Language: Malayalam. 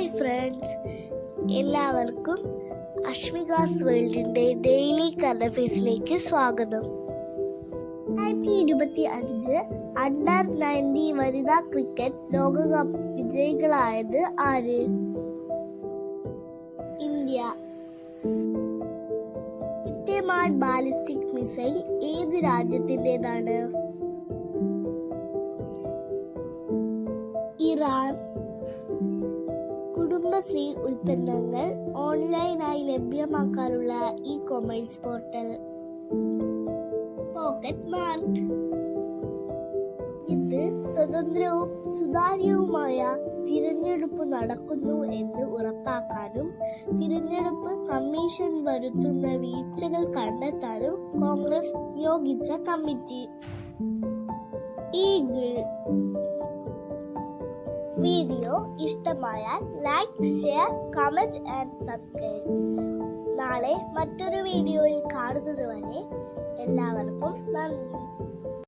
ഹായ് ഫ്രണ്ട്സ്, എല്ലാവർക്കും അഷ്മികാസ് വേൾഡിൻ്റെ ഡെയിലി കറണ്ട് അഫയേഴ്സിലേക്ക് സ്വാഗതം. 2025 അണ്ടർ-19 വനിതാ ക്രിക്കറ്റ് ലോകകപ്പ് വിജയികളായത് ആര്? ഇന്ത്യ. ഇറ്റമാഡ് ബാലിസ്റ്റിക് മിസൈൽ ഏത് രാജ്യത്തിൻ്റെതാണ്? ഇറാൻ. കുടുംബശ്രീ ഉൽപ്പന്നങ്ങൾ ഓൺലൈനായി ലഭ്യമാക്കാനുള്ള ഇ-കൊമേഴ്സ് പോർട്ടൽ പോക്കറ്റ് മാർട്ട്. ഇത് സ്വതന്ത്രവും സുതാര്യവുമായ തിരഞ്ഞെടുപ്പ് നടക്കുന്നു എന്ന് ഉറപ്പാക്കാനും തിരഞ്ഞെടുപ്പ് കമ്മീഷൻ വരുത്തുന്ന വീഴ്ചകൾ കണ്ടെത്താനും കോൺഗ്രസ് നിയോഗിച്ച കമ്മിറ്റി. ഈഗിൾ. വീഡിയോ ഇഷ്ടമായാൽ like, share, comment and subscribe. നാളെ മറ്റൊരു വീഡിയോയിൽ കാണുന്നത് വരെ എല്ലാവർക്കും നന്ദി.